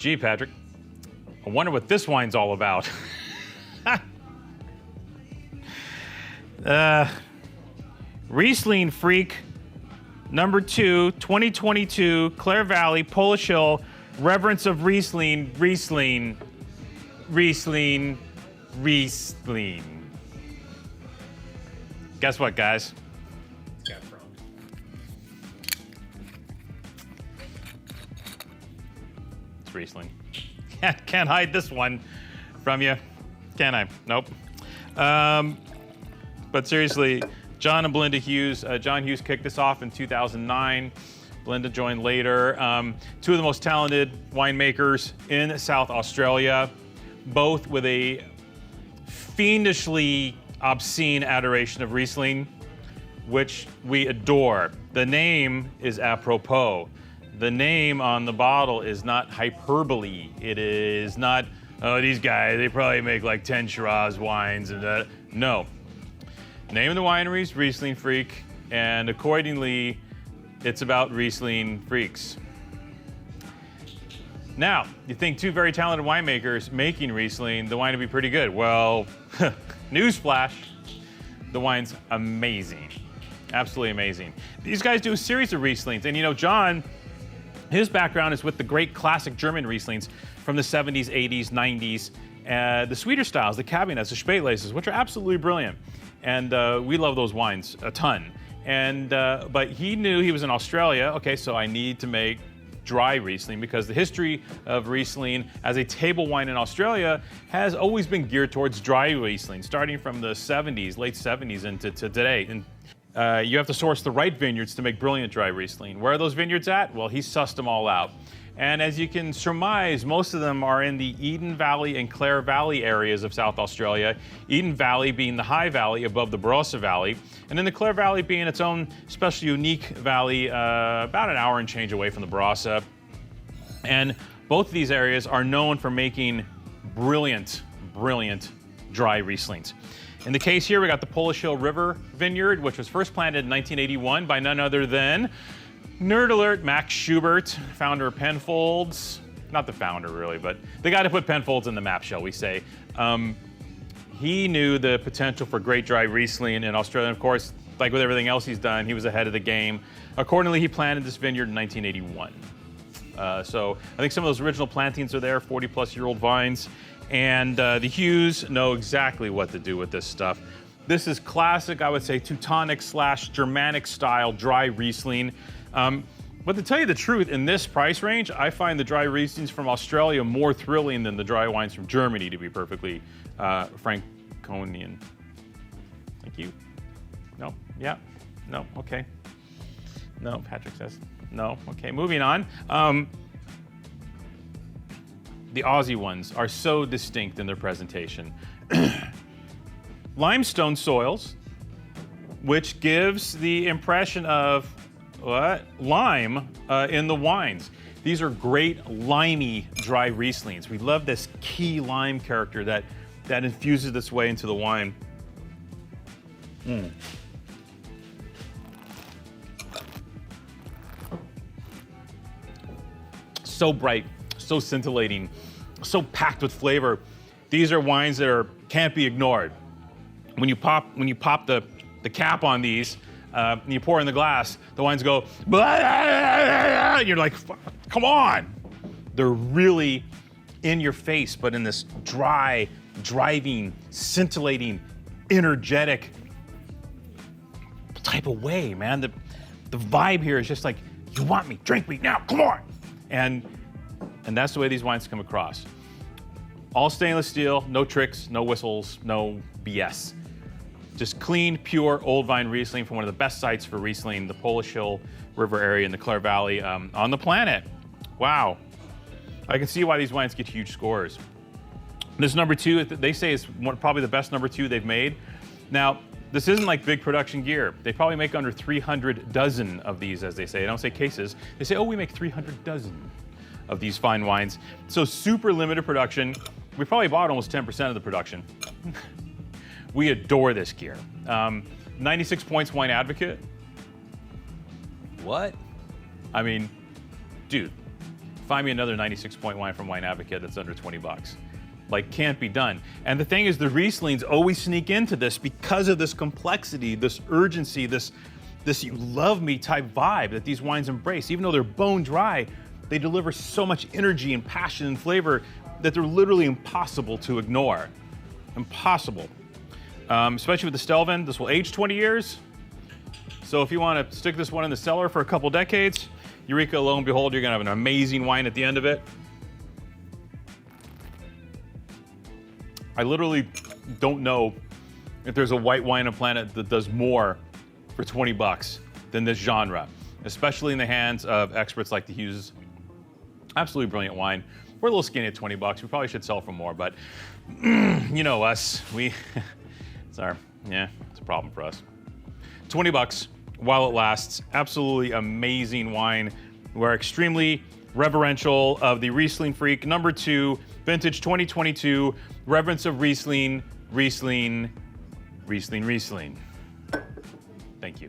Gee, Patrick, I wonder what this wine's all about. Rieslingfreak, number 2, 2022, Clare Valley, Polish Hill, Reverence of Riesling, Riesling. Guess what, guys? It's got frog. It's Riesling. Can't hide this one from you, can I? Nope. But seriously, John and Belinda Hughes. John Hughes kicked this off in 2009. Belinda joined later. Two of the most talented winemakers in South Australia, both with a fiendishly obscene adoration of Riesling, which we adore. The name is apropos. The name on the bottle is not hyperbole. It is not, oh, these guys, they probably make like 10 Shiraz wines and that. No. Name of the winery is Rieslingfreak, and accordingly, it's about Riesling freaks. Now, you think two very talented winemakers making Riesling, the wine would be pretty good. Well, newsflash, the wine's amazing. Absolutely amazing. These guys do a series of Rieslings, and you know, John, his background is with the great classic German Rieslings from the 70s, 80s, 90s, the sweeter styles, the Cabinets, the Spätlese, which are absolutely brilliant. And we love those wines a ton. And but he knew he was in Australia. Okay, so I need to make dry Riesling because the history of Riesling as a table wine in Australia has always been geared towards dry Riesling, starting from the 70s, late 70s into today. And you have to source the right vineyards to make brilliant dry Riesling. Where are those vineyards at? Well, he sussed them all out. And as you can surmise, most of them are in the Eden Valley and Clare Valley areas of South Australia. Eden Valley being the high valley above the Barossa Valley, and then the Clare Valley being its own special unique valley about an hour and change away from the Barossa. And both of these areas are known for making brilliant, brilliant dry Rieslings. In the case here, we got the Polish Hill River Vineyard, which was first planted in 1981 by none other than nerd alert, Max Schubert, founder of Penfolds. Not the founder, really, but the guy to put Penfolds in the map, shall we say. He knew the potential for great dry Riesling in Australia. And of course, like with everything else he's done, he was ahead of the game. Accordingly, he planted this vineyard in 1981. So I think some of those original plantings are there, 40-plus-year-old vines. And the Hughes know exactly what to do with this stuff. This is classic, I would say, Teutonic/Germanic style dry Riesling. But to tell you the truth, in this price range, I find the dry Rieslings from Australia more thrilling than the dry wines from Germany, to be perfectly Franconian. Thank you. No? Yeah? No? Okay. No, Patrick says. No? Okay, moving on. The Aussie ones are so distinct in their presentation. Limestone soils, which gives the impression of lime in the wines. These are great limey dry Rieslings. We love this key lime character that infuses its way into the wine. So bright, so scintillating, so packed with flavor. These are wines that can't be ignored. When you pop the cap on these, and you pour in the glass, the wines go, and you're like, come on. They're really in your face, but in this dry, driving, scintillating, energetic type of way, man. The vibe here is just like, you want me, drink me now, come on. And that's the way these wines come across. All stainless steel, no tricks, no whistles, no BS. Just clean, pure, old vine Riesling from one of the best sites for Riesling, the Polish Hill River area in the Clare Valley on the planet. Wow. I can see why these wines get huge scores. This number 2, they say is probably the best number 2 they've made. Now, this isn't like big production gear. They probably make under 300 dozen of these, as they say. They don't say cases. They say, oh, we make 300 dozen of these fine wines. So super limited production. We probably bought almost 10% of the production. We adore this gear. 96 points Wine Advocate. What? I mean, dude, Find me another 96-point wine from Wine Advocate that's under 20 bucks. Like, can't be done. And the thing is, the Rieslings always sneak into this because of this complexity, this urgency, this you love me type vibe that these wines embrace. Even though they're bone dry, they deliver so much energy and passion and flavor that they're literally impossible to ignore. Impossible. Especially with the Stelvin, this will age 20 years. So if you want to stick this one in the cellar for a couple decades, Eureka, lo and behold, you're gonna have an amazing wine at the end of it. I literally don't know if there's a white wine on the planet that does more for 20 bucks than this genre, especially in the hands of experts like the Hughes. Absolutely brilliant wine. We're a little skinny at 20 bucks. We probably should sell for more, but you know us. It's a problem for us. 20 bucks while it lasts. Absolutely amazing wine. We're extremely reverential of the Rieslingfreak number 2, vintage 2022, reverence of Riesling, Riesling, Riesling, Riesling. Thank you.